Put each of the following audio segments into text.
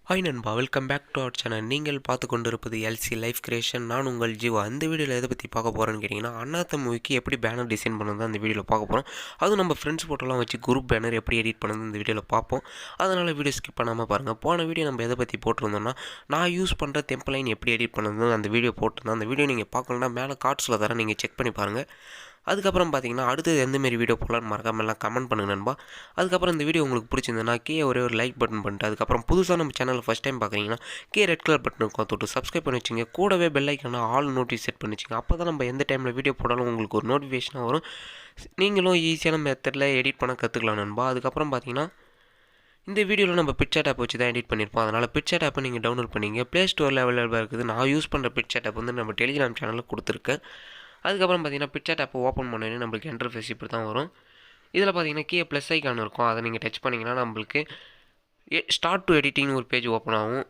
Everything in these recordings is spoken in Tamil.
ஹாய் நண்பா, welcome back to our channel. நீங்கள் பார்த்து கொண்டிருப்பது எல்சி லைஃப் கிரியேஷன். நான் உங்கள் ஜீவா. அந்த வீடியோவில் எதை பற்றி பார்க்க போகிறேன்னு கேட்டிங்கன்னா, அண்ணாத்த மூவிக்கு எப்படி பேனர் டிசைன் பண்ணது அந்த வீடியோவில் பார்க்க போகிறோம். அதுவும் நம்ம ஃப்ரெண்ட்ஸ் ஃபோட்டோலாம் வச்சு குரூப் பேனர் எப்படி எடிட் பண்ணது இந்த வீடியோவில் பார்ப்போம். அதனால் வீடியோ ஸ்கிப் பண்ணாமல் பாருங்கள். போன வீடியோ நம்ம எதை பற்றி போட்டிருந்தோம்னா, நான் யூஸ் பண்ணுற டெம்ப்ளைன் எப்படி எடிட் பண்ணது அந்த வீடியோ போட்டிருந்தேன். அந்த வீடியோ நீங்கள் பார்க்கலன்னா மேலே கார்ட்ஸில் தரேன், நீங்கள் செக் பண்ணி பாருங்கள். அதுக்கப்புறம் பார்த்தீங்கன்னா அடுத்தது எந்தமாரி வீடியோ போடலான்னு மறக்காம எல்லாம் கமெண்ட் பண்ணுங்க நண்பா. அதுக்கப்புறம் இந்த வீடியோ உங்களுக்கு பிடிச்சிருந்ததுன்னா கீழே ஒரே ஒரு லைக் பட்டன் பண்ணிட்டு, அதுக்கப்புறம் புதுசாக நம்ம சேனலில் ஃபஸ்ட் டைம் பார்க்குறீங்கன்னா கீழே ரெட் கலர் பட்டன் இருக்கும், தொட்டு சப்ஸ்கிரைப் பண்ணி வச்சுங்க. கூடவே பெல் ஐக்கான ஆல் நோட்டிஃபிகேஷன் செட் பண்ணி வச்சுங்க. அப்போ தான் நம்ம எந்த டைமில் வீடியோ போடாலும் உங்களுக்கு ஒரு நோட்டிஃபிகேஷனாக வரும். நீங்களும் ஈஸியான மெத்தடில் எடிட் பண்ண கற்றுக்கலாம் நண்பா. அதுக்கப்புறம் பார்த்தீங்கன்னா இந்த வீடியோவில் நம்ம பிக்சர் ஆப் வச்சு தான் எடிட் பண்ணியிருப்போம். அதனால் பிக்சர் ஆப்பை நீங்கள் டவுன்லோட் பண்ணிங்க. ப்ளே ஸ்டோரில் அவைலபிளாக இருக்குது. நான் யூஸ் பண்ணுற பிக்சர் ஆப் வந்து நம்ம டெலிகிராம் சேனலில் கொடுத்துருக்கேன். அதுக்கப்புறம் பார்த்தீங்கன்னா பிக்சர் ஆப்பை ஓப்பன் பண்ணி நம்மளுக்கு இன்டர்ஃபேஸ் இப்படி தான் வரும். இதில் பார்த்தீங்கன்னா கீழே ப்ளஸ் ஐக்கான் இருக்கும், அதை நீங்கள் டச் பண்ணிங்கன்னா நம்மளுக்கு ஸ்டார்ட் டு எடிட்டிங்னு ஒரு பேஜ் ஓப்பன் ஆகும்.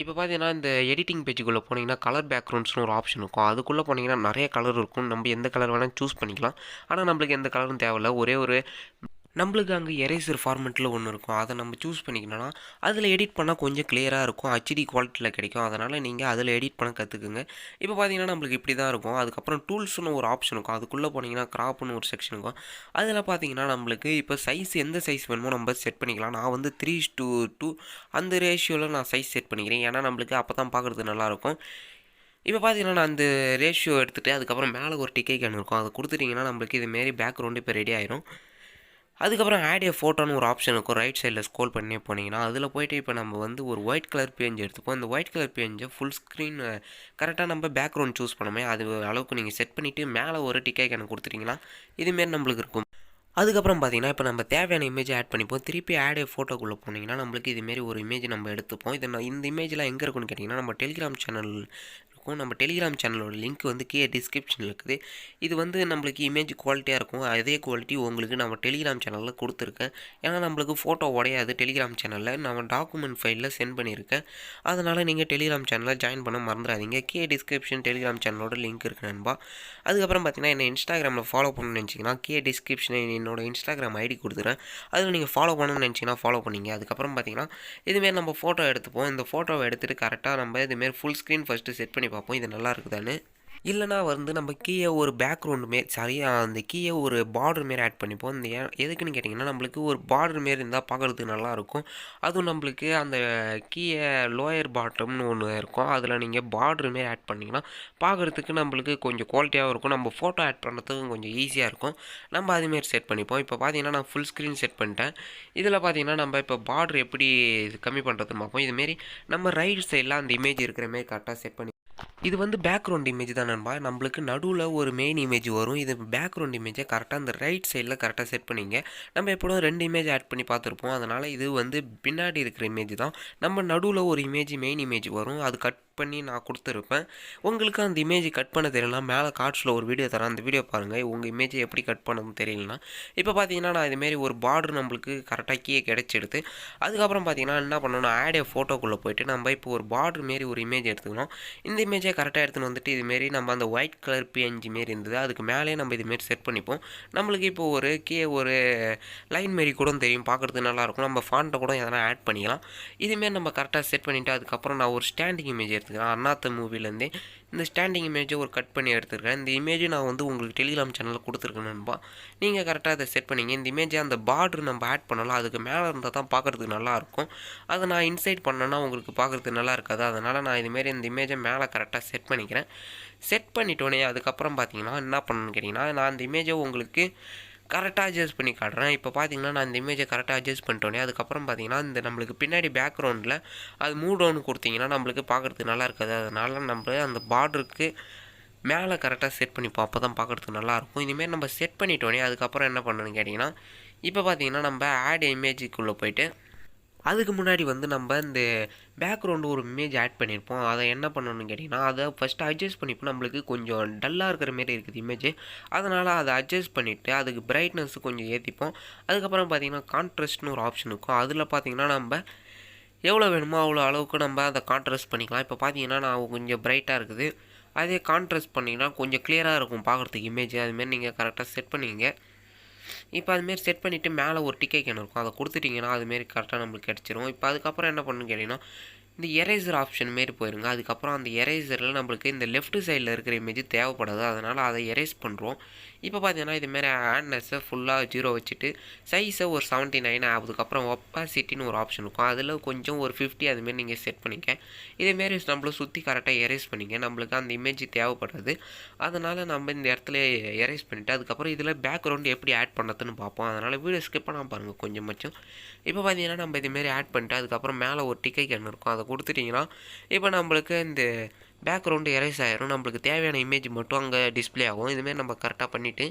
இப்போ பார்த்தீங்கன்னா இந்த எடிட்டிங் பேஜுக்குள்ளே போனீங்கன்னா கலர் பேக்ரவுண்ட்ஸ்னு ஒரு ஆப்ஷன் இருக்கும். அதுக்குள்ளே போனீங்கன்னா நிறைய கலர் இருக்கும். நம்ம எந்த கலர் வேணால் சூஸ் பண்ணிக்கலாம். ஆனால் நம்மளுக்கு எந்த கலரும் தேவையில்லை. ஒரே ஒரு நம்மளுக்கு அங்கே எரேசர் ஃபார்மெட்டில் ஒன்று இருக்கும், அதை நம்ம சூஸ் பண்ணிக்கணும்னா அதில் எடிட் பண்ணால் கொஞ்சம் கிளியராக இருக்கும், ஹெச்டி குவாலிட்டியில் கிடைக்கும். அதனால் நீங்கள் அதில் எடிட் பண்ண கற்றுக்குங்க. இப்போ பார்த்தீங்கன்னா நம்மளுக்கு இப்படி தான் இருக்கும். அதுக்கப்புறம் டூல்ஸ்னு ஒரு ஆப்ஷன் இருக்கும். அதுக்குள்ளே போனீங்கன்னா கிராப்னு ஒரு செக்ஷன் இருக்கும். அதில் பார்த்தீங்கன்னா நம்மளுக்கு இப்போ சைஸ் எந்த சைஸ் வேணுமோ நம்ம செட் பண்ணிக்கலாம். நான் வந்து 3:2 அந்த ரேஷியோவில் நான் சைஸ் செட் பண்ணிக்கிறேன். ஏன்னா நம்மளுக்கு அப்போ தான் பார்க்குறது நல்லாயிருக்கும். இப்போ பார்த்தீங்கன்னா நான் அந்த ரேஷியோ எடுத்துகிட்டு அதுக்கப்புறம் மேலே ஒரு டிக்கை கேன் இருக்கும், அதை கொடுத்துட்டிங்கன்னா நம்மளுக்கு இதுமாரி பேக்ரவுண்டு இப்போ ரெடி ஆயிரும். அதுக்கப்புறம் ஆட் ஏ ஃபோட்டோன்னு ஒரு ஆப்ஷன் இருக்கும். ரைட் சைடில் ஸ்க்ரோல் பண்ணி போனீங்கன்னா அதில் போய்ட்டு இப்போ நம்ம வந்து ஒரு ஒயிட் கலர் பேஜ் எடுத்துப்போம். இந்த ஒயிட் கலர் பேஜை ஃபுல் ஸ்க்ரீன் கரெக்டாக நம்ம பேக்ரவுண்ட் சூஸ் பண்ணோமே அது அளவுக்கு நீங்கள் செட் பண்ணிவிட்டு மேலே ஒரு டிக்கை கேன் கொடுத்துட்டிங்கன்னா இதுமாரி நம்மளுக்கு இருக்கும். அதுக்கப்புறம் பார்த்தீங்கன்னா இப்போ நம்ம தேவையான இமேஜை ஆட் பண்ணிப்போம். திருப்பி ஆட் ஏ ஃபோட்டோக்குள்ளே போனீங்கன்னா நம்மளுக்கு இதுமாரி ஒரு இமேஜ் நம்ம எடுத்துப்போம். இந்த இமேஜெலாம் எங்கே இருக்குன்னு கேட்டிங்கன்னா நம்ம டெலிகிராம் சேனல் இருக்கும். நம்ம டெலிகிராம் சேனலோட லிங்க் வந்து கீழே டிஸ்கிரிப்ஷனில் இருக்குது. இது வந்து நம்மளுக்கு இமேஜ் குவாலிட்டியாக இருக்கும். அதே குவாலிட்டி உங்களுக்கு நம்ம டெலிகிராம் சேனலில் கொடுத்துருக்கேன். ஏன்னா நம்மளுக்கு ஃபோட்டோ உடையாது. டெலிகிராம் சேனலில் நம்ம டாக்குமெண்ட் ஃபைலில் சென்ட் பண்ணியிருக்கேன். அதனால் நீங்கள் டெலிகிராம் சேனலில் ஜாயின் பண்ண மறந்துடாதீங்க. கீழே டிஸ்கிரிப்ஷன் டெலிகிராம் சேனலோட லிங்க் இருக்குது நண்பா. அதுக்கப்புறம் பார்த்தீங்கன்னா என்ன இன்ஸ்டாகிராமில் ஃபாலோ பண்ணணும்னு நினச்சிங்கன்னா கீழே டிஸ்கிரிப்ஷனில் என்னோட இன்ஸ்டாகிராம் ஐடி கொடுத்துறேன். அதில் நீங்கள் ஃபாலோ பண்ணணும்னு நினச்சிங்கன்னா ஃபாலோ பண்ணிங்க. அதுக்கப்புறம் பார்த்தீங்கன்னா இதுமாரி நம்ம ஃபோட்டோ எடுத்துப்போம். இந்த ஃபோட்டோவை எடுத்துகிட்டு கரெக்டாக நம்ம இதுமாரி ஃபுல் ஸ்க்ரீன் ஃபஸ்ட்டு செட் பண்ணி பார்ப்போம், இது நல்லா இருக்குதான்னு. இல்லைனா வந்து நம்ம கீழே ஒரு பேக்ரவுண்டு சரியாக அந்த கீழே ஒரு பார்டர் மாரி ஆட் பண்ணிப்போம். இந்த எதுக்குன்னு கேட்டிங்கன்னா நம்மளுக்கு ஒரு பார்டர் மாரி இருந்தால் பார்க்குறதுக்கு நல்லாயிருக்கும். அதுவும் நம்மளுக்கு அந்த கீழே லோயர் பாட்டம்னு ஒன்று இருக்கும், அதில் நீங்கள் பார்டர் மாரி ஆட் பண்ணிங்கன்னா பார்க்குறதுக்கு நம்மளுக்கு கொஞ்சம் குவாலிட்டியாகவும் இருக்கும். நம்ம ஃபோட்டோ ஆட் பண்ணுறதுக்கும் கொஞ்சம் ஈஸியாக இருக்கும். நம்ம அதுமாரி செட் பண்ணிப்போம். இப்போ பார்த்தீங்கன்னா நான் ஃபுல் ஸ்க்ரீன் செட் பண்ணிட்டேன். இதில் பார்த்தீங்கன்னா நம்ம இப்போ பார்டர் எப்படி இது கம்மி பண்ணுறதுன்னு பார்ப்போம். இதுமாரி நம்ம ரைட் சைடில் அந்த இமேஜ் இருக்கிற மாரி கரெக்டாக செட் பண்ணி இது வந்து பேக்ரவுண்ட் இமேஜ் தான் நண்பா. நம்மளுக்கு நடுவில் ஒரு மெயின் இமேஜ் வரும். இது பேக்ரவுண்ட் இமேஜை கரெக்டாக அந்த ரைட் சைடில் கரெக்டாக செட் பண்ணிங்க. நம்ம எப்போதும் 2 இமேஜ் ஆட் பண்ணி பார்த்துருப்போம். அதனால் இது வந்து பின்னாடி இருக்கிற இமேஜ் தான். நம்ம நடுவில் ஒரு இமேஜ் மெயின் இமேஜ் வரும், அது கட் பண்ணி நான் கொடுத்துருப்பேன். உங்களுக்கு அந்த இமேஜ் கட் பண்ண தெரியலனா மேலே கார்ட்ஸில் ஒரு வீடியோ தரேன், அந்த வீடியோ பாருங்கள். உங்கள் இமேஜை எப்படி கட் பண்ணணும்னு தெரியலனா இப்போ பார்த்தீங்கன்னா நான் இதுமாரி ஒரு பார்டர் நம்மளுக்கு கரெக்டாக கீழே கிடச்சிடுது. அதுக்கப்புறம் பார்த்தீங்கன்னா என்ன பண்ணணும், ஆட் ஏ ஃபோட்டோக்குள்ளே போய்ட்டு நம்ம இப்போ ஒரு பார்டர் மாரி ஒரு இமேஜ் எடுத்துக்கணும். இந்த இமேஜை கரெக்டாக எடுத்துன்னு வந்துட்டு இதுமாரி நம்ம அந்த ஒயிட் கலர் பிஎன்ஜி மாரி இருந்தது அதுக்கு மேலே நம்ம இதுமாரி செட் பண்ணிப்போம். நம்மளுக்கு இப்போ ஒரு கீழே ஒரு லைன் மாரி கூட தெரியும், பார்க்குறதுக்கு நல்லாயிருக்கும். நம்ம ஃபாண்ட்டை கூட எதனா ஆட் பண்ணிக்கலாம். இதுமாரி நம்ம கரெக்டாக செட் பண்ணிவிட்டு அதுக்கப்புறம் நான் ஒரு ஸ்டாண்டிங் இமேஜ் எடுத்துக்கிறேன். அண்ணாத்த மூவிலேருந்தே இந்த ஸ்டாண்டிங் இமேஜை ஒரு கட் பண்ணி எடுத்துருக்கேன். இந்த இமேஜை நான் வந்து உங்களுக்கு டெலிகிராம் சேனலில் கொடுத்துருக்கேன் நண்பா. நீங்கள் கரெக்டாக அதை செட் பண்ணிங்க. இந்த இமேஜை அந்த பார்டர் நம்ம ஆட் பண்ணலாம், அதுக்கு மேலே இருந்தால் தான் பார்க்குறதுக்கு நல்லாயிருக்கும். அதை நான் இன்சைட் பண்ணேன்னா உங்களுக்கு பார்க்குறதுக்கு நல்லா இருக்காது. அதனால் நான் இதுமாரி இந்த இமேஜை மேலே கரெக்டாக செட் பண்ணிக்கிறேன். செட் பண்ணிட்டோன்னே அதுக்கப்புறம் பார்த்தீங்கன்னா என்ன பண்ணணும்னு கேட்டிங்கன்னா நான் அந்த இமேஜை உங்களுக்கு கரெக்டாக அட்ஜஸ்ட் பண்ணி காட்டுறேன். இப்போ பார்த்தீங்கன்னா நான் இந்த இமேஜை கரெக்டாக அட்ஜஸ்ட் பண்ணிட்டோன்னே அதுக்கப்புறம் பார்த்தீங்கன்னா இந்த நம்மளுக்கு பின்னாடி பேக்ரவுண்டில் அது மூவ் டவுன் கொடுத்தீங்கன்னா நம்மளுக்கு பார்க்குறதுக்கு நல்லா இருக்காது. அதனால் நம்ம அந்த பார்டருக்கு மேலே கரெக்டாக செட் பண்ணிப்போம், அப்போ தான் பார்க்குறதுக்கு நல்லாயிருக்கும். இதுமாரி நம்ம செட் பண்ணிட்டோன்னே அதுக்கப்புறம் என்ன பண்ணணும்னு கேட்டிங்கன்னா இப்போ பார்த்தீங்கன்னா நம்ம ஆட் இமேஜுக்குள்ளே போய்ட்டு அதுக்கு முன்னாடி வந்து நம்ம இந்த பேக்ரவுண்டு ஒரு இமேஜ் ஆட் பண்ணியிருப்போம். அதை என்ன பண்ணணும்னு கேட்டிங்கன்னா அதை ஃபஸ்ட்டு அட்ஜஸ்ட் பண்ணிப்போம். நம்மளுக்கு கொஞ்சம் டல்லாக இருக்கிற மாரி இருக்குது இமேஜ், அதனால் அதை அட்ஜஸ்ட் பண்ணிவிட்டு அதுக்கு பிரைட்னஸ் கொஞ்சம் ஏற்றிப்போம். அதுக்கப்புறம் பார்த்திங்கன்னா கான்ட்ராஸ்ட்னு ஒரு ஆப்ஷன் இருக்கும். அதில் பார்த்திங்கன்னா நம்ம எவ்வளோ வேணுமோ அவ்வளோ அளவுக்கு நம்ம அதை கான்ட்ராஸ்ட் பண்ணிக்கலாம். இப்போ பார்த்தீங்கன்னா நான் கொஞ்சம் பிரைட்டாக இருக்குது, அதே கான்ட்ராஸ்ட் பண்ணிங்கன்னா கொஞ்சம் கிளியராக இருக்கும் பார்க்குறதுக்கு இமேஜ். அதுமாரி நீங்கள் கரெக்டாக செட் பண்ணிங்க. இப்போ அதுமாரி செட் பண்ணிவிட்டு மேலே ஒரு டிக்கை கேன் இருக்கும், அதை கொடுத்துட்டிங்கன்னா அதுமாரி கரெக்டாக நம்மளுக்கு கிடச்சிரும். இப்போ அதுக்கப்புறம் என்ன பண்ணணும்னு கேட்டிங்கன்னா இந்த எரேசர் ஆப்ஷன் மாரி போயிருங்க. அதுக்கப்புறம் அந்த எரேசரில் நம்மளுக்கு இந்த லெஃப்ட் சைடில் இருக்கிற இமேஜ் தேவைப்படாது, அதனால் அதை எரேஸ் பண்ணுறோம். இப்போ பார்த்தீங்கன்னா இதுமாரி ஆட்னஸை ஃபுல்லாக 0 வச்சுட்டு சைஸை ஒரு 79 அதுக்கப்புறம் ஒப்பாசிட்டின்னு ஒரு ஆப்ஷன் இருக்கும், அதில் கொஞ்சம் ஒரு 50 அதுமாரி நீங்கள் செட் பண்ணிக்க. இதேமாரி நம்மள சுற்றி கரெக்டாக எரேஸ் பண்ணிங்க. நம்மளுக்கு அந்த இமேஜ் தேவைப்படாது, அதனால் நம்ம இந்த இடத்துல எரேஸ் பண்ணிவிட்டு அதுக்கப்புறம் இதில் பேக்ரவுண்டு எப்படி ஆட் பண்ணுறதுன்னு பார்ப்போம். அதனால் வீடியோ ஸ்கிப் பண்ணாமல் பாருங்கள் கொஞ்சமாச்சும். இப்போ பார்த்தீங்கன்னா நம்ம இதுமாரி ஆட் பண்ணிட்டு அதுக்கப்புறம் மேலே ஒரு டிக்கை கன் இருக்கும், அதை கொடுத்துட்டிங்கன்னா இப்போ நம்மளுக்கு இந்த பேக்ரவுண்டு எரேஸ் ஆகிரும். நம்மளுக்கு தேவையான இமேஜ் மட்டும் அங்கே டிஸ்பிளே ஆகும். இதுமாரி நம்ம கரெக்டாக பண்ணிவிட்டு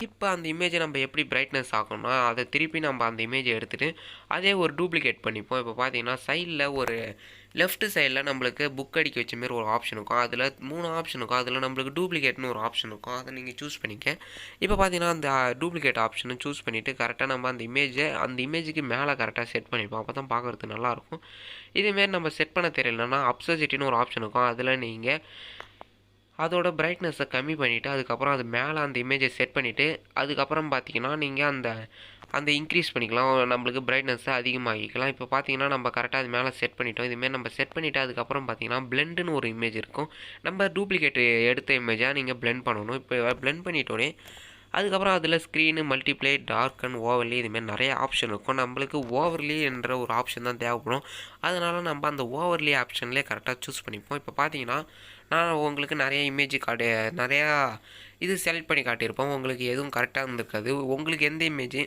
இப்போ அந்த இமேஜை நம்ம எப்படி பிரைட்னஸ் ஆகணும்னா அதை திருப்பி நம்ம அந்த இமேஜை எடுத்துகிட்டு அதே ஒரு டூப்ளிகேட் பண்ணிப்போம். இப்போ பார்த்தீங்கன்னா சைடில் ஒரு லெஃப்ட் சைடில் நம்மளுக்கு புக் அடிக்க வச்ச மாரி ஒரு ஆப்ஷன் இருக்கும், அதில் 3 ஆப்ஷன் இருக்கும். அதில் நம்மளுக்கு டூப்ளிகேட்னு ஒரு ஆப்ஷன் இருக்கும், அதை நீங்கள் சூஸ் பண்ணிக்க. இப்போ பார்த்தீங்கன்னா அந்த டூப்ளிகேட் ஆப்ஷனை சூஸ் பண்ணிவிட்டு கரெக்டாக நம்ம அந்த இமேஜுக்கு மேலே கரெக்டாக செட் பண்ணிப்போம். அப்போ தான் பார்க்குறதுக்கு நல்லாயிருக்கும். இதேமாரி நம்ம செட் பண்ண தெரியலன்னா அப்சசிட்டின்னு ஒரு ஆப்ஷன் இருக்கும், அதில் நீங்கள் அதோட பிரைட்னஸை கம்மி பண்ணிவிட்டு அதுக்கப்புறம் அது மேலே அந்த இமேஜை செட் பண்ணிவிட்டு அதுக்கப்புறம் பார்த்தீங்கன்னா நீங்கள் அந்த இன்க்ரீஸ் பண்ணிக்கலாம், நம்மளுக்கு பிரைட்னஸை அதிகமாகிக்கலாம். இப்போ பார்த்தீங்கன்னா நம்ம கரெக்டாக அது மேலே செட் பண்ணிட்டோம். இதுமாரி நம்ம செட் பண்ணிவிட்டு அதுக்கப்புறம் பார்த்தீங்கன்னா பிளெண்டுன்னு ஒரு இமேஜ் இருக்கும், நம்ம டூப்ளிகேட் எடுத்த இமேஜாக நீங்கள் பிளெண்ட் பண்ணணும். இப்போ பிளெண்ட் பண்ணிட்டோன்னே அதுக்கப்புறம் அதில் screen, multiply, dark and overlay இதுமாரி நிறைய ஆப்ஷன் இருக்கும். நம்மளுக்கு ஓவர்லி என்ற ஒரு ஆப்ஷன் தான் தேவைப்படும், அதனால் நம்ம அந்த ஓவர்லி ஆப்ஷன்லேயே கரெக்டாக சூஸ் பண்ணிப்போம். இப்போ பார்த்தீங்கன்னா நான் உங்களுக்கு நிறைய இமேஜ் நிறையா இது செலக்ட் பண்ணி காட்டியிருப்போம், உங்களுக்கு எதுவும் கரெக்டாக இருந்திருக்காது. உங்களுக்கு எந்த இமேஜ்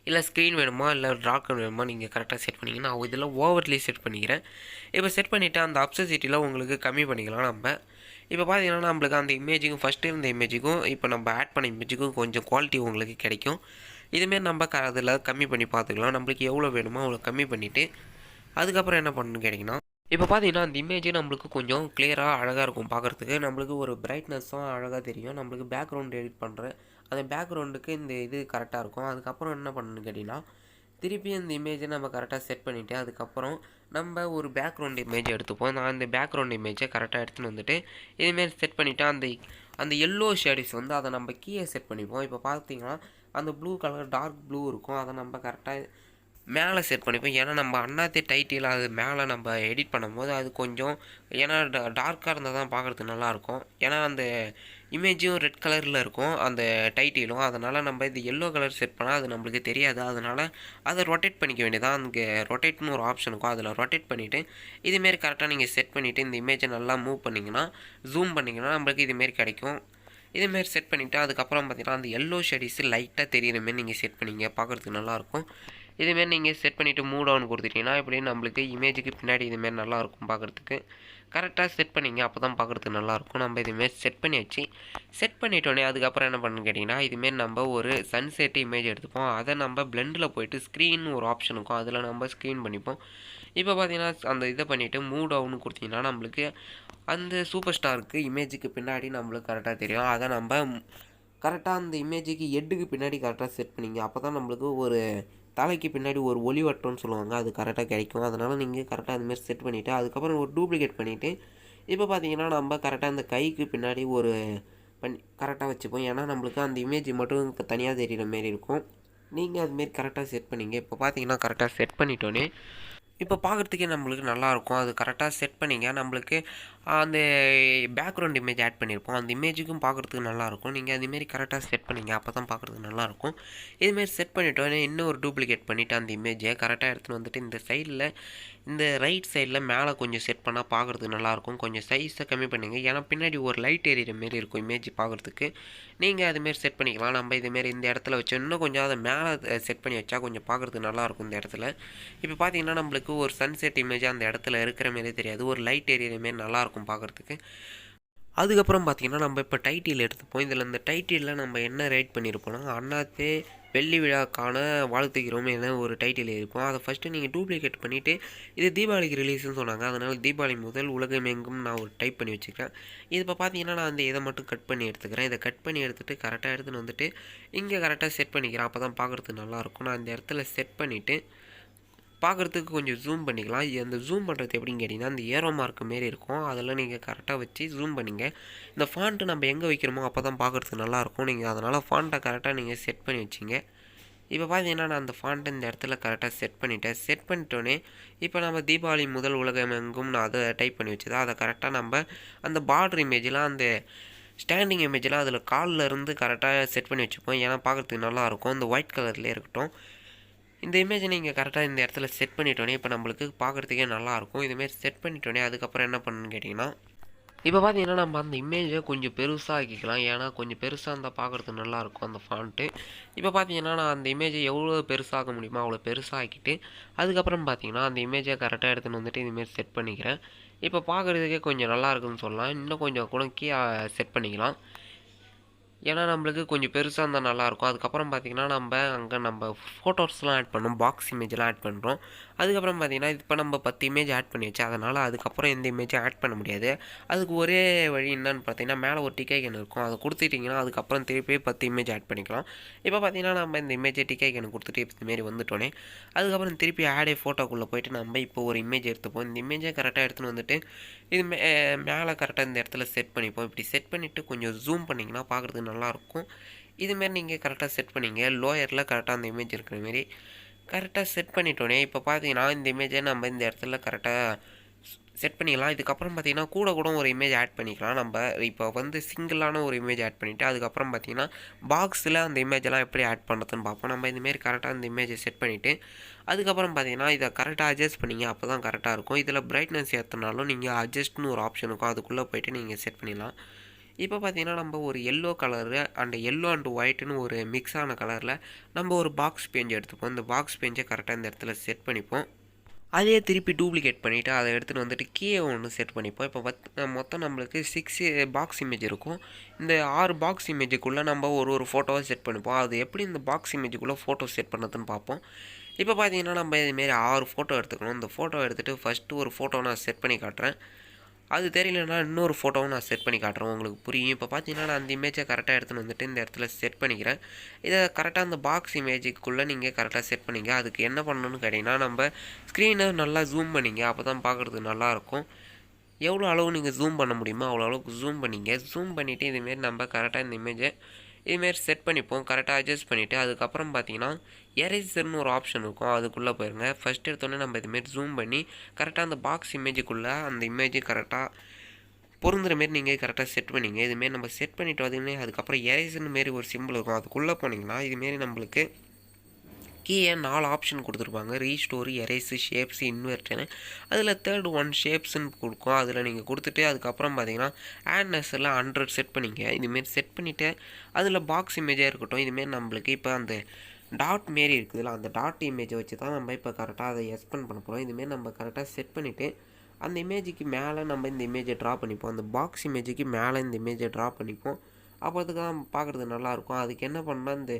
இல்லை ஸ்க்ரீன் வேணுமா இல்லை டார்க் வேணுமா நீங்கள் கரெக்டாக செட் பண்ணிங்கன்னா நான் இதில் ஓவர்லி செட் பண்ணிக்கிறேன். இப்போ செட் பண்ணிவிட்டு அந்த அப்சசிட்டியில் உங்களுக்கு கம்மி பண்ணிக்கலாம். நம்ம இப்போ பார்த்தீங்கன்னா நம்மளுக்கு அந்த இமேஜுக்கும் ஃபஸ்ட்டு இருந்த இமேஜுக்கும் இப்போ நம்ம ஆட் பண்ண இமேஜுக்கும் கொஞ்சம் குவாலிட்டி உங்களுக்கு கிடைக்கும். இதுமாரி நம்ம அதில் கம்மி பண்ணி பார்த்துக்கலாம். நம்மளுக்கு எவ்வளோ வேணுமோ அவ்வளோ கம்மி பண்ணிவிட்டு அதுக்கப்புறம் என்ன பண்ணணும்னு கேட்டிங்கன்னா இப்போ பார்த்தீங்கன்னா அந்த இமேஜ் நம்மளுக்கு கொஞ்சம் கிளியராக அழகாக இருக்கும் பார்க்குறதுக்கு, நம்மளுக்கு ஒரு பிரைட்னஸும் அழகாக தெரியும். நம்மளுக்கு பேக்ரவுண்ட் எடிட் பண்ணுற அந்த பேக்ரவுண்டுக்கு இந்த இது கரெக்டாக இருக்கும். அதுக்கப்புறம் என்ன பண்ணணும்னு கேட்டிங்கன்னா திருப்பி அந்த இமேஜை நம்ம கரெக்டாக செட் பண்ணிவிட்டு அதுக்கப்புறம் நம்ம ஒரு பேக்ரவுண்ட் இமேஜ் எடுத்துப்போம். நான் அந்த பேக்ரவுண்ட் இமேஜை கரெக்டாக எடுத்துகிட்டு வந்துட்டு இதுமாரி செட் பண்ணிவிட்டு அந்த எல்லோ ஷேடிஸ் அதை நம்ம கீழே செட் பண்ணிப்போம். இப்போ பார்த்தீங்கன்னா அந்த ப்ளூ கலர் டார்க் ப்ளூ இருக்கும், அதை நம்ம கரெக்டாக மேலே செட் பண்ணிப்போம். ஏன்னா நம்ம அண்ணாத்தே டைட்டில் அது மேலே நம்ம எடிட் பண்ணும்போது அது கொஞ்சம் ஏன்னா டார்க்காக இருந்தால் தான் பார்க்குறதுக்கு நல்லாயிருக்கும். ஏன்னா அந்த இமேஜும் ரெட் கலரில் இருக்கும் அந்த டைட்டிலும், அதனால் நம்ம இது எல்லோ கலர் செட் பண்ணால் அது நம்மளுக்கு தெரியாது. அதனால் அதை ரொட்டேட் பண்ணிக்க வேண்டியதான். அங்கே ரொட்டேட்னு ஒரு ஆப்ஷன் இருக்கும், அதில் ரொட்டேட் பண்ணிவிட்டு இதுமாரி கரெக்டாக நீங்கள் செட் பண்ணிவிட்டு இந்த இமேஜை நல்லா மூவ் பண்ணிங்கன்னா ஜூம் பண்ணிங்கன்னா நம்மளுக்கு இதுமாரி கிடைக்கும். இதேமாரி செட் பண்ணிவிட்டு அதுக்கப்புறம் பார்த்தீங்கன்னா அந்த எல்லோ ஷேடிஸு லைட்டாக தெரியிற மாரி நீங்கள் செட் பண்ணிங்க, பார்க்குறதுக்கு நல்லாயிருக்கும். இதுமாரி நீங்கள் செட் பண்ணிவிட்டு மூட் ஆன் கொடுத்துட்டிங்கன்னா இப்படி நம்மளுக்கு இமேஜுக்கு பின்னாடி இதுமாரி நல்லாயிருக்கும் பார்க்குறதுக்கு. கரெக்டாக செட் பண்ணிங்க, அப்போ தான் பார்க்குறதுக்கு நல்லாயிருக்கும். நம்ம இதுமாரி செட் பண்ணியாச்சு. செட் பண்ணிட்டோன்னே அதுக்கப்புறம் என்ன பண்ணணும்னு கேட்டிங்கன்னா இதுமாரி நம்ம ஒரு சன்செட் இமேஜ் எடுத்துப்போம், அதை நம்ம பிளெண்டில் போய்ட்டு ஸ்க்ரீன் ஒரு ஆப்ஷன் இருக்கும், அதில் நம்ம ஸ்க்ரீன் பண்ணிப்போம். இப்போ பார்த்தீங்கன்னா அந்த இதை பண்ணிவிட்டு மூட் ஆன்னு கொடுத்திங்கன்னா நம்மளுக்கு அந்த சூப்பர் ஸ்டாருக்கு இமேஜுக்கு பின்னாடி நம்மளுக்கு கரெக்டாக தெரியும். அதை நம்ம கரெக்டாக அந்த இமேஜுக்கு ஹெட்டுக்கு பின்னாடி கரெக்டாக செட் பண்ணிங்க, அப்போ தான் நம்மளுக்கு ஒரு தலைக்கு பின்னாடி ஒரு ஒளிவட்டம்னு சொல்லுவாங்க, அது கரெக்டாக கிடைக்கும். அதனால் நீங்கள் கரெக்டாக அதுமாரி செட் பண்ணிவிட்டு அதுக்கப்புறம் ஒரு டூப்ளிகேட் பண்ணிவிட்டு இப்போ பார்த்தீங்கன்னா நம்ம கரெக்டாக அந்த கைக்கு பின்னாடி ஒரு கரெக்டாக வச்சுப்போம். ஏன்னா நம்மளுக்கு அந்த இமேஜ் மட்டும் தனியாக தெரிகிற மாரி இருக்கும். நீங்கள் அதுமாரி கரெக்டாக செட் பண்ணிங்க. இப்போ பார்த்தீங்கன்னா கரெக்டாக செட் பண்ணிட்டோன்னே இப்போ பார்க்குறதுக்கே நம்மளுக்கு நல்லாயிருக்கும். அது கரெக்டாக செட் பண்ணிங்க, நம்மளுக்கு அந்த பேக்ரவுண்ட் இமேஜ் ஆட் பண்ணியிருப்போம், அந்த இமேஜுக்கும் பார்க்குறதுக்கு நல்லாயிருக்கும். நீங்கள் அதுமாரி கரெக்டாக செட் பண்ணிங்க, அப்போ தான் பார்க்குறதுக்கு நல்லாயிருக்கும். இதுமாரி செட் பண்ணிட்டோன்னே இன்னும் ஒரு டூப்ளிகேட் பண்ணிவிட்டு அந்த இமேஜை கரெக்டாக எடுத்துகிட்டு வந்துட்டு இந்த ரைட் சைடில் மேலே கொஞ்சம் செட் பண்ணால் பார்க்குறதுக்கு நல்லாயிருக்கும். கொஞ்சம் சைஸை கம்மி பண்ணிங்க, ஏன்னா பின்னாடி ஒரு லைட் எரியிற மாரி இருக்கும் இமேஜ் பார்க்குறதுக்கு. நீங்கள் அதுமாரி செட் பண்ணிக்கலாம். நம்ம இதுமாரி இந்த இடத்துல வச்சு இன்னும் கொஞ்சம் அதை மேலே செட் பண்ணி வச்சா கொஞ்சம் பார்க்குறதுக்கு நல்லாயிருக்கும் இந்த இடத்துல. இப்போ பார்த்தீங்கன்னா நம்மளுக்கு ஒரு சன்செட் இமேஜ் அந்த இடத்துல இருக்கிற மாரி தெரியாது, ஒரு லைட் எரியிற மாரி நல்லாயிருக்கும் பார்க்குறதுக்கு. அதுக்கப்புறம் பார்த்தீங்கன்னா நம்ம இப்போ டைட்டில் எடுத்துப்போம். இதில் இந்த டைட்டிலில் நம்ம என்ன ரைட் பண்ணியிருப்போம்னா அண்ணாத்தே வெள்ளி விழாக்கான வாழ்த்துக்கிறோம் என ஒரு டைட்டில் இருக்கும். அதை ஃபஸ்ட்டு நீங்கள் டூப்ளிகேட் பண்ணிவிட்டு இது தீபாவளிக்கு ரிலீஸ்னு சொன்னாங்க, அதனால் தீபாவளி முதல் உலகமெங்கும் நான் ஒரு டைப் பண்ணி வச்சுக்கிறேன். இது இப்போ பார்த்தீங்கன்னா நான் அந்த இதை மட்டும் கட் பண்ணி எடுத்துக்கிறேன். இதை கட் பண்ணி எடுத்துகிட்டு கரெக்டாக எடுத்துகிட்டு வந்துட்டு இங்கே கரெக்டாக செட் பண்ணிக்கிறேன், அப்போ தான் பார்க்குறதுக்கு நல்லாயிருக்கும். நான் இந்த இடத்துல செட் பண்ணிவிட்டு பார்க்குறதுக்கு கொஞ்சம் ஜூம் பண்ணிக்கலாம். அந்த ஜூம் பண்ணுறது எப்படின்னு கேட்டிங்கன்னா அந்த ஏரோ மார்க் மாரி இருக்கும், அதெல்லாம் நீங்கள் கரெக்டாக வச்சு ஜூம் பண்ணிங்க. இந்த ஃபாண்ட்டு நம்ம எங்கே வைக்கிறோமோ அப்போ தான் பார்க்குறதுக்கு நல்லாயிருக்கும். நீங்கள் அதனால் ஃபாண்ட்டை கரெக்டாக நீங்கள் செட் பண்ணி வச்சிங்க. இப்போ பார்த்தீங்கன்னா நான் அந்த ஃபாண்ட்டை இந்த இடத்துல கரெக்டாக செட் பண்ணிட்டேன். செட் பண்ணிட்டோன்னே இப்போ நம்ம தீபாவளி முதல் உலகமெங்கும் நான் அதை டைப் பண்ணி வச்சதா அதை கரெக்டாக நம்ம அந்த பார்டர் இமேஜ்லாம் அந்த ஸ்டாண்டிங் இமேஜ்லாம் அதில் காலில் இருந்து கரெக்டாக செட் பண்ணி வச்சுப்போம். ஏன்னா பார்க்குறதுக்கு நல்லாயிருக்கும். இந்த ஒயிட் கலர்லேயே இருக்கட்டும். இந்த இமேஜை நீங்கள் கரெக்டாக இந்த இடத்துல செட் பண்ணிட்டோன்னே இப்போ நம்மளுக்கு பார்க்குறதுக்கே நல்லாயிருக்கும். இதுமாரி செட் பண்ணிட்டோன்னே அதுக்கப்புறம் என்ன பண்ணணும்னு கேட்டிங்கன்னா, இப்போ பார்த்தீங்கன்னா நம்ம அந்த இமேஜை கொஞ்சம் பெருசாக ஆக்கிக்கலாம். ஏன்னா கொஞ்சம் பெருசாக இருந்தால் பார்க்குறதுக்கு நல்லாயிருக்கும் அந்த ஃபாண்ட்டு. இப்போ பார்த்தீங்கன்னா நான் அந்த இமேஜை எவ்வளோ பெருசாக முடியுமோ அவ்வளோ பெருசாக ஆக்கிட்டு அதுக்கப்புறம் பார்த்தீங்கன்னா அந்த இமேஜை கரெக்டாக எடுத்துன்னு வந்துட்டு இதுமாரி செட் பண்ணிக்கிறேன். இப்போ பார்க்குறதுக்கே கொஞ்சம் நல்லா இருக்குன்னு சொல்லலாம். இன்னும் கொஞ்சம் கூட செட் பண்ணிக்கலாம். ஏன்னா நம்மளுக்கு கொஞ்சம் பெருசாக இருந்தால் நல்லாயிருக்கும். அதுக்கப்புறம் பார்த்திங்கன்னா நம்ம ஃபோட்டோஸ்லாம் ஆட் பண்ணோம். பாக்ஸ் இமேஜெலாம் ஆட் பண்ணுறோம். அதுக்கப்புறம் பார்த்திங்கன்னா இப்போ நம்ம 10 இமேஜ் ஆட் பண்ணி வச்சு அதனால் அதுக்கப்புறம் எந்த இமேஜும் ஆட் பண்ண முடியாது. அதுக்கு ஒரே வழி என்னன்னு பார்த்தீங்கன்னா மேலே ஒரு டிக் ஐக்கன் இருக்கும். அதை கொடுத்துட்டிங்கன்னா அதுக்கப்புறம் திருப்பி 10 இமேஜ் ஆட் பண்ணிக்கலாம். இப்போ பார்த்திங்கன்னா நம்ம இந்த இமேஜை டிக் ஐக்கன் கொடுத்துட்டு இதுமாரி வந்துட்டோன்னே அதுக்கப்புறம் திருப்பி ஆடே ஃபோட்டோக்குள்ளே போய்ட்டு நம்ம இப்போ ஒரு இமேஜ் எடுத்துப்போம். இந்த இமேஜை கரெக்டாக எடுத்துன்னு வந்துட்டு இது மேலே கரெக்டாக இந்த இடத்துல செட் பண்ணிப்போம். இப்படி செட் பண்ணிவிட்டு கொஞ்சம் ஜூம் பண்ணிங்கன்னா பார்க்குறதுக்கு நல்லாயிருக்கும். இதுமாரி நீங்கள் கரெக்டாக செட் பண்ணிங்க. லோயரில் கரெக்டாக அந்த இமேஜ் இருக்கிற மாரி கரெக்டாக செட் பண்ணிட்டோன்னே இப்போ பார்த்தீங்கன்னா இந்த இமேஜை நம்ம இந்த இடத்துல கரெக்டாக செட் பண்ணிக்கலாம். இதுக்கப்புறம் பார்த்தீங்கன்னா கூட ஒரு இமேஜ் ஆட் பண்ணிக்கலாம். நம்ம இப்போ வந்து சிங்கிளான ஒரு இமேஜ் ஆட் பண்ணிவிட்டு அதுக்கப்புறம் பார்த்தீங்கன்னா பாக்ஸில் அந்த இமேஜெல்லாம் எப்படி ஆட் பண்ணுறதுன்னு பார்ப்போம். நம்ம இதுமாரி கரெக்டாக அந்த இமேஜை செட் பண்ணிவிட்டு அதுக்கப்புறம் பார்த்தீங்கன்னா இதை கரெக்டாக அட்ஜஸ்ட் பண்ணிங்க. அப்போ தான் கரெக்டாக இருக்கும். இதில் பிரைட்னஸ் ஏற்றினாலும் நீங்கள் அட்ஜஸ்ட்னு ஒரு ஆப்ஷன் இருக்கும். அதுக்குள்ளே போய்ட்டு நீங்கள் செட் பண்ணிடலாம். இப்போ பார்த்தீங்கன்னா நம்ம ஒரு yellow colour and yellow and ஒயிட்னு ஒரு மிக்ஸ் ஆன கலரில் நம்ம ஒரு பாக்ஸ் பேஞ்ச் எடுத்துப்போம். இந்த பாக்ஸ் பேஞ்சை கரெக்டாக இந்த இடத்துல செட் பண்ணிப்போம். அதையே திருப்பி டூப்ளிகேட் பண்ணிவிட்டு அதை எடுத்துகிட்டு வந்துட்டு கீழே ஒன்று செட் பண்ணிப்போம். இப்போ மொத்தம் நம்மளுக்கு 6 பாக்ஸ் இமேஜ் இருக்கும். இந்த 6 பாக்ஸ் இமேஜுக்குள்ளே நம்ம ஒரு ஃபோட்டோவை செட் பண்ணிப்போம். அது எப்படி இந்த பாக்ஸ் இமேஜுக்குள்ளே ஃபோட்டோ செட் பண்ணதுன்னு பார்ப்போம். இப்போ பார்த்தீங்கன்னா நம்ம இதுமாரி 6 ஃபோட்டோ எடுத்துக்கணும். இந்த ஃபோட்டோ எடுத்துகிட்டு ஃபஸ்ட்டு ஒரு ஃபோட்டோ நான் செட் பண்ணி காட்டுறேன். அது தெரியலனா இன்னொரு ஃபோட்டோவும் நான் செட் பண்ணி காட்டுறேன், உங்களுக்கு புரியும். இப்போ பார்த்தீங்கன்னா நான் அந்த இமேஜை கரெக்டாக எடுத்துன்னு வந்துட்டு இந்த இடத்துல செட் பண்ணிக்கிறேன். இதை கரெக்டாக அந்த பாக்ஸ் இமேஜுக்குள்ளே நீங்கள் கரெக்டாக செட் பண்ணிங்க. அதுக்கு என்ன பண்ணணும்னு கேட்டிங்கன்னா நம்ம ஸ்க்ரீனை நல்லா ஜூம் பண்ணிங்க. அப்போ தான் பார்க்குறதுக்கு நல்லாயிருக்கும். எவ்வளோ அளவு நீங்கள் ஜூம் பண்ண முடியுமோ அவ்வளோ அளவுக்கு ஜூம் பண்ணிங்க. ஜூம் பண்ணிவிட்டு இதுமாரி நம்ம கரெக்டாக இந்த இமேஜை இதுமாரி செட் பண்ணிப்போம். கரெக்டாக அட்ஜஸ்ட் பண்ணிவிட்டு அதுக்கப்புறம் பார்த்தீங்கன்னா எரேசர்னு ஒரு ஆப்ஷன் இருக்கும். அதுக்குள்ளே போயிருங்க. ஃபஸ்ட் எடுத்தோடனே நம்ம இதுமாரி ஜூம் பண்ணி கரெக்டாக அந்த பாக்ஸ் இமேஜுக்குள்ளே அந்த இமேஜு கரெக்டாக பொருந்துற மாரி நீங்கள் கரெக்டாக செட் பண்ணிங்க. இதுமாரி நம்ம செட் பண்ணிவிட்டு பார்த்தீங்கன்னா அதுக்கப்புறம் எரேசர்னு மாரி ஒரு சிம்பிள் இருக்கும். அதுக்குள்ளே போனீங்கன்னா இதுமாரி நம்மளுக்கு கீழே 4 ஆப்ஷன் கொடுத்துருப்பாங்க. ரீஸ்டோரி, எரேஸு, ஷேப்ஸு, இன்வெர்ட்டுன்னு. அதில் தேர்ட் ஒன் ஷேப்ஸுன்னு கொடுக்கும். அதில் நீங்கள் கொடுத்துட்டு அதுக்கப்புறம் பார்த்தீங்கன்னா ஆட்னஸில் 100 செட் பண்ணிங்க. இதுமாரி செட் பண்ணிவிட்டு அதில் பாக்ஸ் இமேஜாக இருக்கட்டும். இதுமாரி நம்மளுக்கு இப்போ அந்த டாட் மாரி இருக்குதுல்ல, அந்த டாட் இமேஜை வச்சு தான் நம்ம இப்போ கரெக்டாக அதை எக்ஸ்பெண்ட் பண்ண போகிறோம். இதுமாரி நம்ம கரெக்டாக செட் பண்ணிவிட்டு அந்த இமேஜுக்கு மேலே நம்ம இந்த இமேஜை ட்ரா பண்ணிப்போம். அந்த பாக்ஸ் இமேஜுக்கு மேலே இந்த இமேஜை ட்ரா பண்ணிப்போம். அப்போ அதுக்கு தான் பார்க்குறதுக்கு நல்லாயிருக்கும். அதுக்கு என்ன பண்ணால் இந்த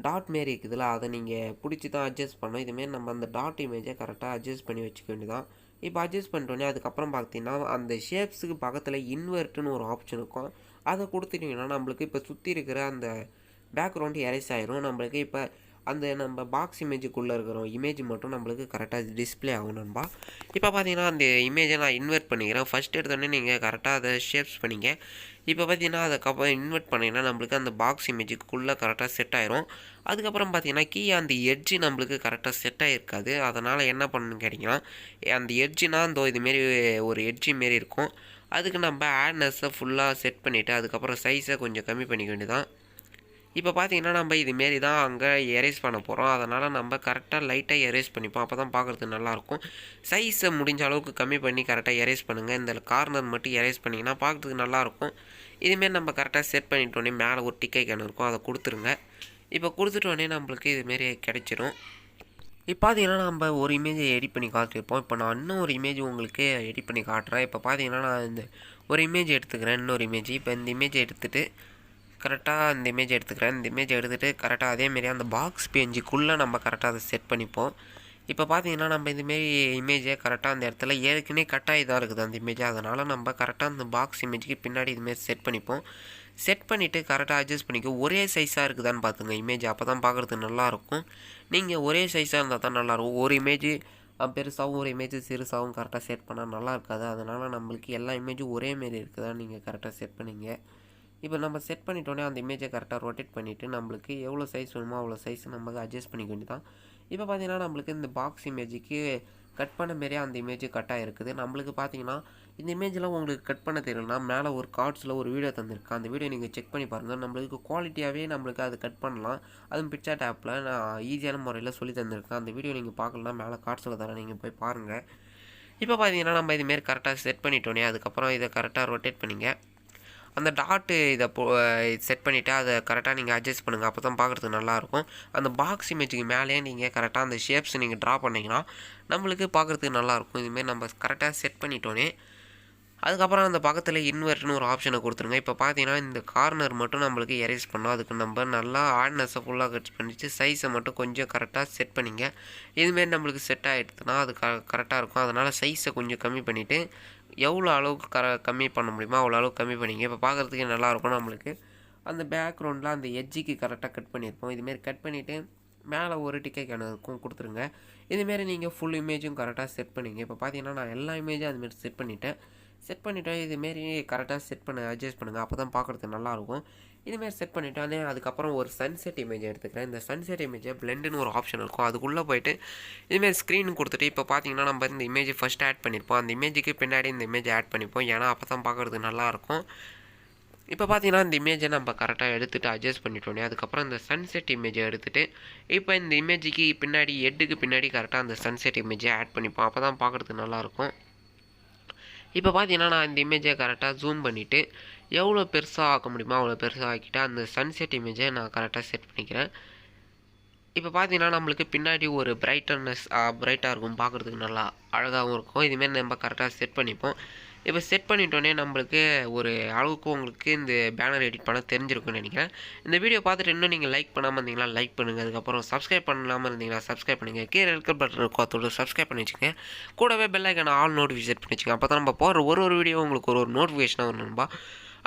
டாட் மாரி இருக்குதுல்ல, அதை நீங்கள் பிடிச்சி தான் அட்ஜஸ்ட் பண்ணோம். இதுமாரி நம்ம அந்த டாட் இமேஜை கரெக்டாக அட்ஜஸ்ட் பண்ணி வச்சுக்க வேண்டியதான். இப்போ அட்ஜஸ்ட் பண்ணிட்டோன்னே அதுக்கப்புறம் பார்த்தீங்கன்னா அந்த ஷேப்ஸுக்கு பக்கத்தில் இன்வெர்ட்டுன்னு ஒரு ஆப்ஷன் இருக்கும். அதை கொடுத்துட்டிங்கன்னா நம்மளுக்கு இப்போ சுற்றி இருக்கிற அந்த பேக்ரவுண்டு எரேஸ் ஆயிரும். நம்மளுக்கு இப்போ அந்த நம்ம பாக்ஸ் இமேஜுக்குள்ளே இருக்கிற இமேஜ் மட்டும் நம்மளுக்கு கரெக்டாக டிஸ்பிளே ஆகும் நண்பா. இப்போ பார்த்தீங்கன்னா அந்த இமேஜை நான் இன்வெர்ட் பண்ணிக்கிறேன். ஃபஸ்ட் எடுத்தோடனே நீங்கள் கரெக்டாக அதை ஷேப்ஸ் பண்ணிங்க. இப்போ பார்த்தீங்கன்னா அதுக்கப்புறம் இன்வெர்ட் பண்ணிங்கன்னா நம்மளுக்கு அந்த பாக்ஸ் இமேஜுக்குள்ளே கரெக்டாக செட் ஆயிரும். அதுக்கப்புறம் பார்த்தீங்கன்னா கீழே அந்த எட்ஜு நம்மளுக்கு கரெக்டாக செட் ஆகிருக்காது. அதனால் என்ன பண்ணணும்னு கேட்டிங்கன்னா அந்த எட்ஜுனா இந்த இதுமாரி ஒரு எட்ஜு மாரி இருக்கும். அதுக்கு நம்ம ஆட்னஸை ஃபுல்லாக செட் பண்ணிவிட்டு அதுக்கப்புறம் சைஸை கொஞ்சம் கம்மி பண்ணிக்க வேண்டியதான். இப்போ பார்த்தீங்கன்னா நம்ம இதுமாரி தான் அங்கே எரேஸ் பண்ண போகிறோம். அதனால் நம்ம கரெக்டாக லைட்டாக எரேஸ் பண்ணிப்போம். அப்போ தான் பார்க்குறதுக்கு நல்லாயிருக்கும். சைஸை முடிஞ்ச அளவுக்கு கம்மி பண்ணி கரெக்டாக எரேஸ் பண்ணுங்கள். இந்த கார்னர் மட்டும் எரேஸ் பண்ணிங்கன்னா பார்க்குறதுக்கு நல்லாயிருக்கும். இதுமாரி நம்ம கரெக்டாக செட் பண்ணிட்டோன்னே மேலே ஒரு டிக் ஐக்கான் இருக்கும். அதை கொடுத்துருங்க. இப்போ கொடுத்துட்டோன்னே நம்மளுக்கு இதுமாரி கிடச்சிரும். இப்போ பார்த்தீங்கன்னா நம்ம ஒரு இமேஜை எடிட் பண்ணி காட்டியிருப்போம். இப்போ நான் இன்னும் ஒரு இமேஜ் உங்களுக்கு எடிட் பண்ணி காட்டுறேன். இப்போ பார்த்தீங்கன்னா நான் இந்த ஒரு இமேஜ் எடுத்துக்கிறேன். இன்னொரு இமேஜ் இப்போ இந்த இமேஜை எடுத்துகிட்டு கரெக்டாக இந்த இமேஜ் எடுத்துக்கிறேன். இந்த இமேஜ் எடுத்துகிட்டு கரெக்டாக அதேமாரி அந்த பாக்ஸ் பேஞ்சுக்குள்ளே நம்ம கரெக்டாக அதை செட் பண்ணிப்போம். இப்போ பார்த்தீங்கன்னா நம்ம இதுமாரி இமேஜை கரெக்டாக அந்த இடத்துல ஏற்கனவே கட்டாகி தான் இருக்குது அந்த இமேஜ். அதனால் நம்ம கரெக்டாக அந்த பாக்ஸ் இமேஜுக்கு பின்னாடி இதுமாரி செட் பண்ணிப்போம். செட் பண்ணிவிட்டு கரெக்டாக அட்ஜஸ்ட் பண்ணிக்கோ. ஒரே சைஸாக இருக்குதான்னு பார்த்துங்க இமேஜ். அப்போ தான் பார்க்குறதுக்கு நல்லாயிருக்கும். நீங்கள் ஒரே சைஸாக இருந்தால் தான் நல்லாயிருக்கும். ஒரு இமேஜ் பெருசாகவும் ஒரு இமேஜ் சிறுசாகவும் கரெக்டாக செட் பண்ணால் நல்லா இருக்காது. அதனால் நம்மளுக்கு எல்லா இமேஜும் ஒரே மாரி இருக்குதான்னு நீங்கள் கரெக்டாக செட் பண்ணிங்க. இப்போ நம்ம செட் பண்ணிட்டோன்னே அந்த இமேஜை கரெக்டாக ரொட்டேட் பண்ணிவிட்டு நம்மளுக்கு எவ்வளோ சைஸ் வேணுமோ அவ்வளோ சைஸ் நமக்கு அட்ஜஸ்ட் பண்ணிக்க வேண்டியதான். இப்போ பார்த்தீங்கன்னா நம்மளுக்கு இந்த பாக்ஸ் இமேஜுக்கு கட் பண்ண மாரியே அந்த இமேஜ் கட் ஆகிருக்குது. நம்மளுக்கு பார்த்தீங்கன்னா இந்த இமேஜெலாம் உங்களுக்கு கட் பண்ண தெரியலனா மேலே ஒரு கார்ட்ஸில் ஒரு வீடியோ தந்திருக்கு. அந்த வீடியோ நீங்கள் செக் பண்ணி பாருங்கள். நம்மளுக்கு குவாலிட்டியாகவே நம்மளுக்கு அது கட் பண்ணலாம். அதுவும் பிக்சர் ஆப்பில் நான் ஈஸியான முறையில் சொல்லி தந்திருக்கேன். அந்த வீடியோ நீங்கள் பார்க்கலனா மேலே கார்ட்ஸில் தரேன், நீங்கள் போய் பாருங்கள். இப்போ பார்த்தீங்கன்னா நம்ம இதுமாரி கரெக்டாக செட் பண்ணிட்டோன்னே அதுக்கப்புறம் இதை கரெக்டாக ரொட்டேட் பண்ணிங்க. அந்த டாட்டு இதை செட் பண்ணிவிட்டு அதை கரெக்டாக நீங்கள் அட்ஜஸ்ட் பண்ணுங்கள். அப்போ தான் பார்க்குறதுக்கு நல்லாயிருக்கும். அந்த பாக்ஸ் இமேஜுக்கு மேலேயே நீங்கள் கரெக்டாக அந்த ஷேப்ஸ் நீங்கள் ட்ரா பண்ணிங்கன்னா நம்மளுக்கு பார்க்குறதுக்கு நல்லாயிருக்கும். இதுமாரி நம்ம கரெக்டாக செட் பண்ணிட்டோன்னே அதுக்கப்புறம் அந்த பக்கத்தில் இன்வெர்ட்னு ஒரு ஆப்ஷனை கொடுத்துருங்க. இப்போ பார்த்தீங்கன்னா இந்த கார்னர் மட்டும் நம்மளுக்கு எரேஸ் பண்ணோம். அதுக்கு நம்ம நல்லா ஆட்னஸை ஃபுல்லாக கட் பண்ணிவிட்டு சைஸை மட்டும் கொஞ்சம் கரெக்டாக செட் பண்ணிங்க. இதுமாரி நம்மளுக்கு செட் ஆகிடுதுன்னா அது கரெக்டாக இருக்கும். அதனால் சைஸை கொஞ்சம் கம்மி பண்ணிவிட்டு எவ்வளோ அளவுக்கு கம்மி பண்ண முடியுமோ அவ்வளோ அளவுக்கு கம்மி பண்ணிங்க. இப்போ பார்க்குறதுக்கு நல்லாயிருக்கும். நம்மளுக்கு அந்த பேக்ரவுண்டில் அந்த எட்ஜுக்கு கரெக்டாக கட் பண்ணியிருப்போம். இதுமாரி கட் பண்ணிவிட்டு மேலே ஒரு டிக்கெட் கேனருக்கும் கொடுத்துருங்க. இதுமாரி நீங்கள் ஃபுல் இமேஜும் கரெக்டாக செட் பண்ணிங்க. இப்போ பார்த்தீங்கன்னா நான் எல்லா இமேஜும் அதுமாரி செட் பண்ணிவிட்டேன். இதுமாரி கரெக்டாக செட் அட்ஜஸ்ட் பண்ணுங்கள். அப்போ தான் பார்க்குறதுக்கு நல்லாயிருக்கும். இதுமாரி செட் பண்ணிவிட்டாலே அதுக்கப்புறம் ஒரு சன்செட் இமேஜ் எடுத்துக்கிறேன். இந்த சன்செட் இமேஜை பிளெண்டுன்னு ஒரு ஆப்ஷன் இருக்கும். அதுக்குள்ளே போய்ட்டு இதுமாரி ஸ்க்ரீன் கொடுத்துட்டு இப்போ பார்த்தீங்கன்னா நம்ம இந்த இமேஜை ஃபஸ்ட் ஆட் பண்ணியிருப்போம். அந்த இமேஜுக்கு பின்னாடி இந்த இமேஜை ஆட் பண்ணிப்போம். ஏன்னா அப்போ தான் பார்க்குறதுக்கு நல்லாயிருக்கும். இப்போ பார்த்தீங்கன்னா இந்த இமேஜை நம்ம கரெக்டாக எடுத்துகிட்டு அட்ஜஸ்ட் பண்ணிட்டோன்னே அதுக்கப்புறம் இந்த சன்செட் இமேஜை எடுத்துகிட்டு இப்போ இந்த இமேஜுக்கு பின்னாடி ஹெட்டுக்கு பின்னாடி கரெக்டாக அந்த சன்செட் இமேஜை ஆட் பண்ணிப்போம். அப்போ தான் பார்க்குறதுக்கு நல்லாயிருக்கும். இப்போ பார்த்தீங்கன்னா நான் இந்த இமேஜை கரெக்டாக ஜூம் பண்ணிவிட்டு எவ்வளோ பெருசாக ஆக்க முடியுமோ அவ்வளோ பெருசாக ஆக்கிட்டு அந்த சன்செட் இமேஜை நான் கரெக்டாக செட் பண்ணிக்கிறேன். இப்போ பார்த்தீங்கன்னா நம்மளுக்கு பின்னாடி ஒரு பிரைட்டாக இருக்கும். பார்க்குறதுக்கு நல்லா அழகாகவும் இருக்கும். இதுமாரி நம்ம கரெக்டாக செட் பண்ணிப்போம். இப்போ செட் பண்ணிட்டோன்னே நம்மளுக்கு ஒரு அளவுக்கு உங்களுக்கு இந்த பேனர் எடிட் பண்ண தெரிஞ்சிருக்குன்னு நினைக்கிறேன். இந்த வீடியோ பார்த்துட்டு இன்னும் நீங்கள் லைக் பண்ணாமல் இருந்தீங்களா லைக் பண்ணுங்கள். அதுக்கப்புறம் சப்ஸ்கிரைப் பண்ணாமல் இருந்தீங்களா சப்ஸ்கிரைப் பண்ணுங்கள். கீழே இருக்க பட்டன் இருக்கும், அதோட சப்ஸ்கிரைப் பண்ணி வச்சுக்கோங்க. கூடவே பெல் ஐக்கான ஆல் நோட்டிஃபிகேஷன் பண்ணி வச்சுக்கோங்க. அப்போ தான் நம்ம போகிற ஒரு வீடியோ உங்களுக்கு ஒரு நோட்டிஃபிகேஷனாக வரணும்பா.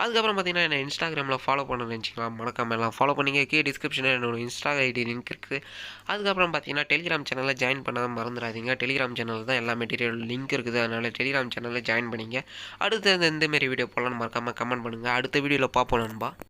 அதுக்கப்புறம் பார்த்தீங்கன்னா என்ன இன்ஸ்டாகிராமில் ஃபாலோ பண்ண நினச்சிக்கலாம். மறக்காம எல்லாம் ஃபாலோ பண்ணிங்க. கீழே டிஸ்கிரிப்ஷனில் என்னோட இன்ஸ்டா ஐடி லிங்க் இருக்குது. அதுக்கப்புறம் பார்த்தீங்கன்னா டெலிகிராம் சேனலில் ஜாயின் பண்ணாமல் மறந்துடாதீங்க. டெலிகிராம் சேனலில் தான் எல்லா மெட்டீரியல் லிங்க் இருக்குது. அதனால் டெலிகிராம் சேனலில் ஜாயின் பண்ணிங்க. அடுத்து இந்தமாரி வீடியோ போடலான்னு மறக்காமல் கமெண்ட் பண்ணுங்கள். அடுத்த வீடியோவில் பார்ப்போம் நண்பா.